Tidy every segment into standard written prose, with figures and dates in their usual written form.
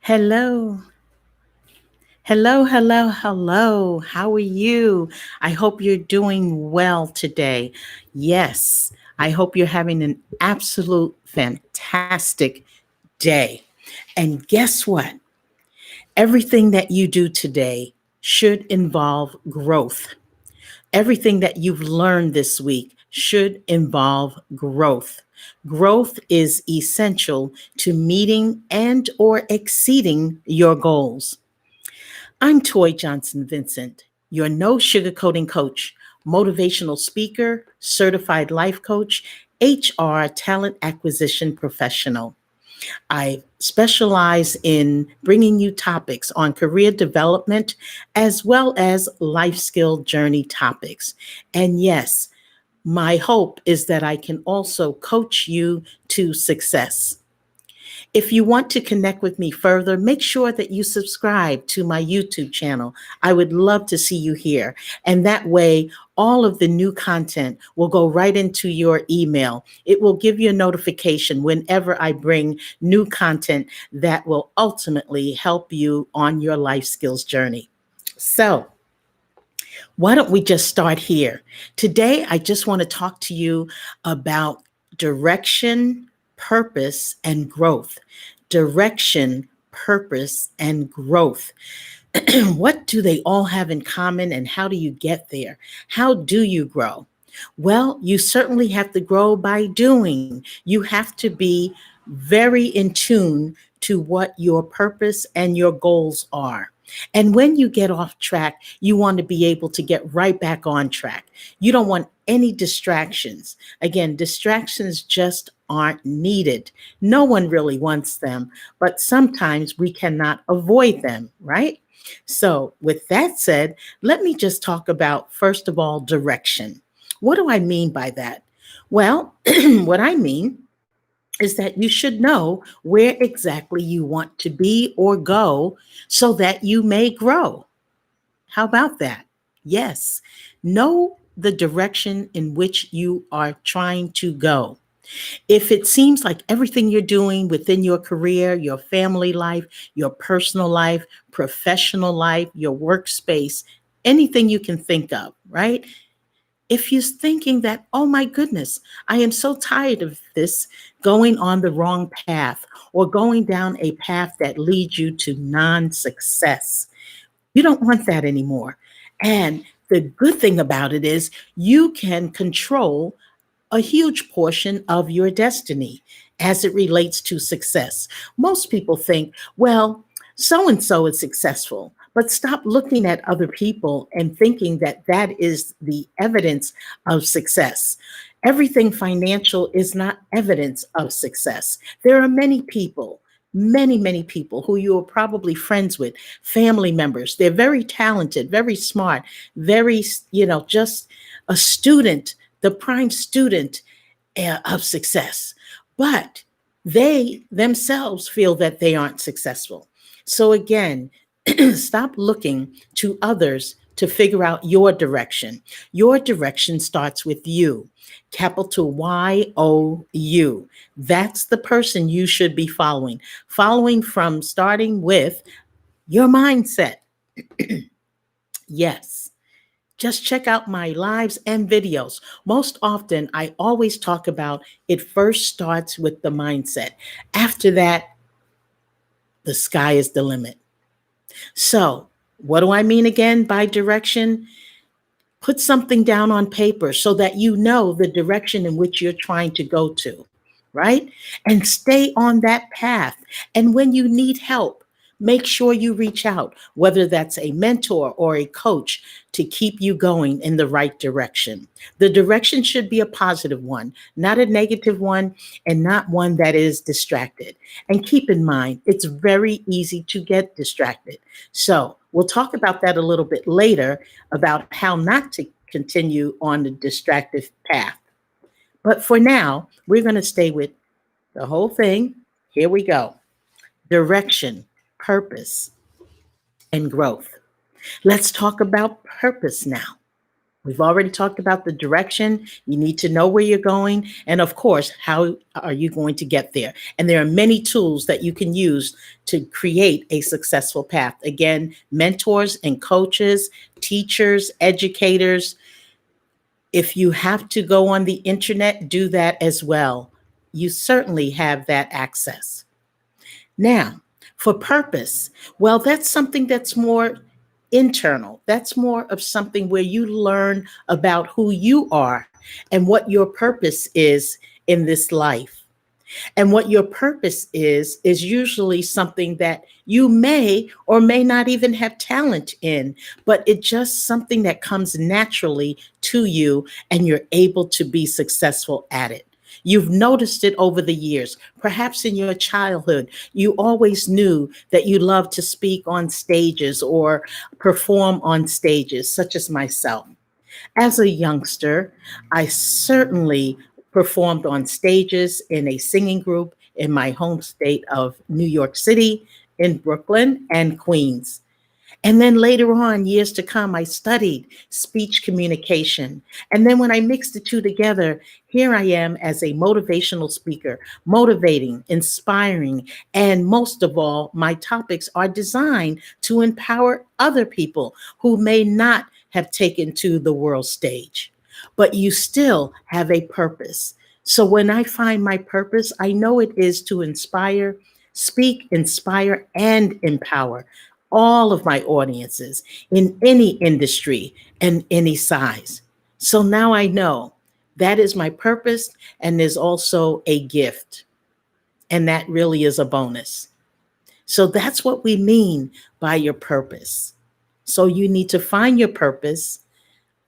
Hello, hello. How are you? I hope you're doing well today. Yes, I hope you're having an absolute fantastic day. And guess what? Everything that you do today should involve growth. Everything that you've learned this week should involve growth. Growth is essential to meeting and or exceeding your goals. I'm Toye Johnson-Vincent, your no sugarcoating coach, motivational speaker, certified life coach, HR talent acquisition professional. I specialize in bringing you topics on career development as well as life skill journey topics. And yes, my hope is that I can also coach you to success. If you want to connect with me further, make sure that you subscribe to my YouTube channel. I would love to see you here. And that way, all of the new content will go right into your email. It will give you a notification whenever I bring new content that will ultimately help you on your life skills journey. So, why don't we just start here? Today, I just want to talk to you about direction, purpose, and growth. Direction, purpose, and growth. What do they all have in common, and how do you get there? How do you grow? Well, you certainly have to grow by doing. You have to be very in tune to what your purpose and your goals are. And when you get off track, you want to be able to get right back on track. You don't want any distractions. Again, distractions just aren't needed. No one really wants them, but sometimes we cannot avoid them, right? So, with that said, let me just talk about, first of all, direction. What do I mean by that? Well, what I mean is that you should know where exactly you want to be or go so that you may grow. How about that? Yes, know the direction in which you are trying to go. If it seems like everything you're doing within your career, your family life, your personal life, professional life, your workspace, anything you can think of, right? If you're thinking that, oh my goodness, I am so tired of this going on the wrong path or going down a path that leads you to non success, you don't want that anymore. And the good thing about it is you can control a huge portion of your destiny as it relates to success. Most people think, well, so and so is successful, but stop looking at other people and thinking that that is the evidence of success. Everything financial is not evidence of success. There are many people who you are probably friends with, family members. They're very talented, very smart, very, just a student, the prime student of success. But they themselves feel that they aren't successful. So again, stop looking to others to figure out your direction. Your direction starts with you, capital YOU. That's the person you should be following. Following from starting with your mindset. Yes. Just check out my lives and videos. Most often, I always talk about it first starts with the mindset. After that, the sky is the limit. So, what do I mean again by direction? Put something down on paper so that you know the direction in which you're trying to go to, right? And stay on that path. And when you need help, make sure you reach out, whether that's a mentor or a coach, to keep you going in the right direction. The direction should be a positive one, not a negative one, and not one that is distracted. And keep in mind, it's very easy to get distracted. So we'll talk about that a little bit later about how not to continue on the distractive path. But for now, we're going to stay with the whole thing. Here we go. Direction, purpose, and growth. Let's talk about purpose now. We've already talked about the direction. You need to know where you're going. And of course, how are you going to get there? And there are many tools that you can use to create a successful path. Again, mentors and coaches, teachers, educators. If you have to go on the internet, do that as well. You certainly have that access. Now, for purpose, well, that's something that's more internal. That's more of something where you learn about who you are and what your purpose is in this life. And what your purpose is usually something that you may or may not even have talent in, but it's just something that comes naturally to you and you're able to be successful at it. You've noticed it over the years. Perhaps in your childhood, you always knew that you loved to speak on stages or perform on stages, such as myself. As a youngster, I certainly performed on stages in a singing group in my home state of New York City, in Brooklyn, and Queens. And then later on, years to come, I studied speech communication. And then when I mixed the two together, here I am as a motivational speaker, motivating, inspiring, and most of all, my topics are designed to empower other people who may not have taken to the world stage. But you still have a purpose. So when I find my purpose, I know it is to inspire, speak, inspire, and empower all of my audiences in any industry and any size. So now I know that is my purpose, and there's also a gift, and that really is a bonus. So that's what we mean by your purpose. So you need to find your purpose.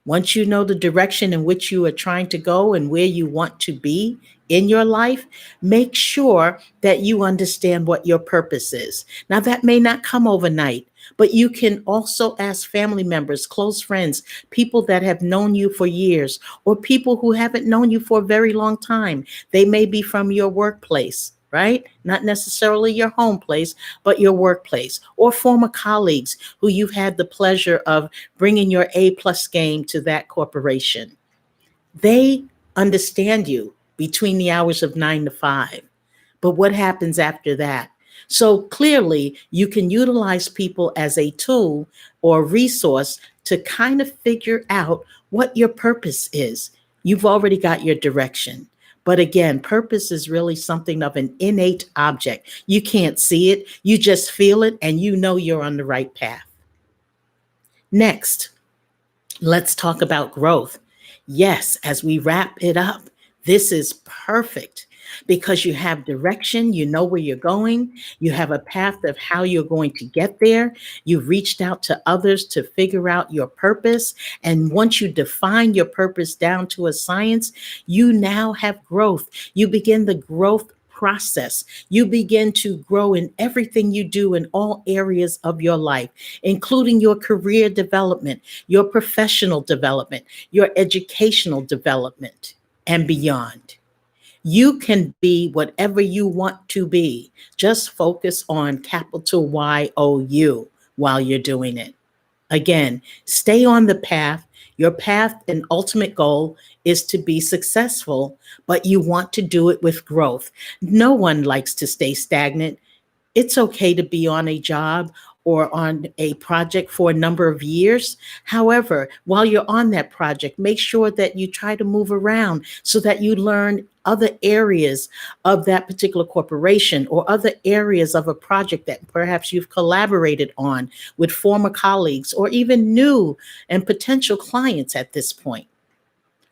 Once you know the direction in which you are trying to go and where you want to be in your life, make sure that you understand what your purpose is. Now, that may not come overnight, but you can also ask family members, close friends, people that have known you for years, or people who haven't known you for a very long time. They may be from your workplace, right? Not necessarily your home place, but your workplace, or former colleagues who you've had the pleasure of bringing your A+ game to that corporation. They understand you between the hours of 9 to 5. But what happens after that? So clearly, you can utilize people as a tool or resource to kind of figure out what your purpose is. You've already got your direction. But again, purpose is really something of an innate object. You can't see it, you just feel it, and you know you're on the right path. Next, let's talk about growth. Yes, as we wrap it up, this is perfect because you have direction, you know where you're going, you have a path of how you're going to get there. You've reached out to others to figure out your purpose. And once you define your purpose down to a science, you now have growth. You begin the growth process. You begin to grow in everything you do in all areas of your life, including your career development, your professional development, your educational development, and beyond. You can be whatever you want to be. Just focus on capital YOU while you're doing it. Again, stay on the path. Your path and ultimate goal is to be successful, but you want to do it with growth. No one likes to stay stagnant. It's okay to be on a job or on a project for a number of years. However, while you're on that project, make sure that you try to move around so that you learn other areas of that particular corporation or other areas of a project that perhaps you've collaborated on with former colleagues or even new and potential clients at this point.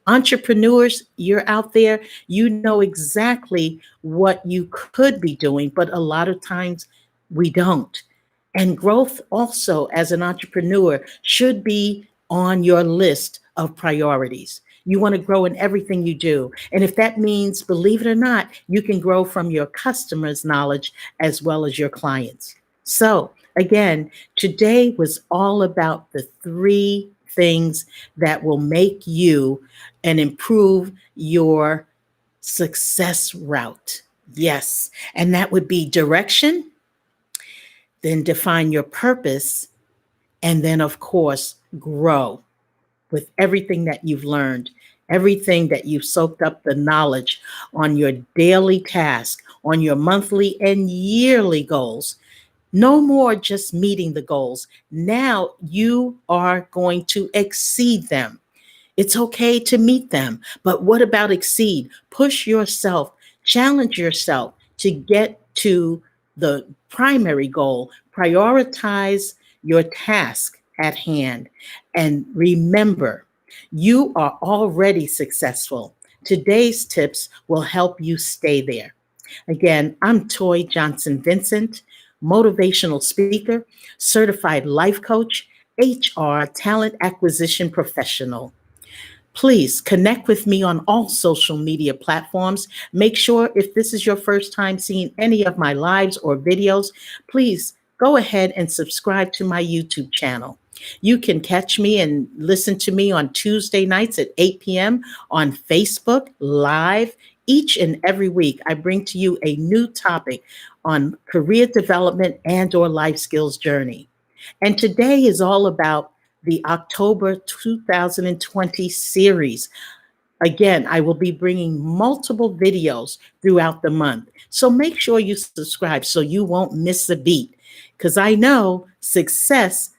Entrepreneurs, you're out there, you know exactly what you could be doing, but a lot of times we don't. And growth also as an entrepreneur should be on your list of priorities. You want to grow in everything you do. And if that means, believe it or not, you can grow from your customers' knowledge as well as your clients. So, again, today was all about the three things that will make you and improve your success route. Yes. And that would be direction, then define your purpose, and then, of course, grow. with everything that you've learned, everything that you've soaked up the knowledge on your daily task, on your monthly and yearly goals. No more just meeting the goals. Now you are going to exceed them. It's okay to meet them, but what about exceed? Push yourself, challenge yourself to get to the primary goal. Prioritize your task at hand. And remember, you are already successful. Today's tips will help you stay there. Again, I'm Toye Johnson-Vincent, motivational speaker, certified life coach, HR talent acquisition professional. Please connect with me on all social media platforms. Make sure if this is your first time seeing any of my lives or videos, please go ahead and subscribe to my YouTube channel. You can catch me and listen to me on Tuesday nights at 8 p.m. on Facebook Live. Each and every week, I bring to you a new topic on career development and or life skills journey. And today is all about the October 2020 series. Again, I will be bringing multiple videos throughout the month. So make sure you subscribe so you won't miss a beat. Because I know success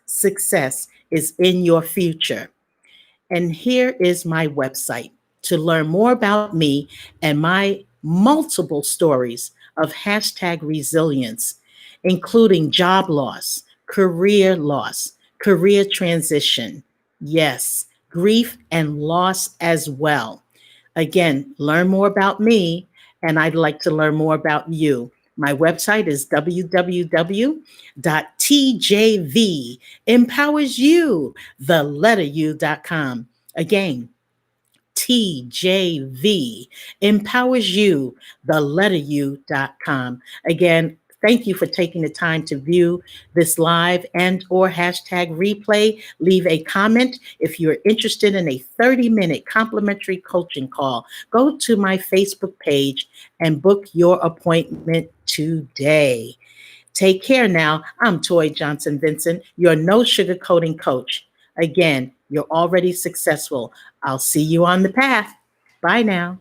is in your future. And here is my website to learn more about me and my multiple stories of hashtag resilience, including job loss, career transition, yes, grief and loss as well. Again, learn more about me, and I'd like to learn more about you. My website is www.tjvempowersyou, the letter u.com. Again, TJV empowers you, the letter u.com. Again, thank you for taking the time to view this live and or hashtag replay. Leave a comment. If you're interested in a 30-minute complimentary coaching call, go to my Facebook page and book your appointment today. Take care now. I'm Toye Johnson-Vincent, your no sugarcoating coach. Again, you're already successful. I'll see you on the path. Bye now.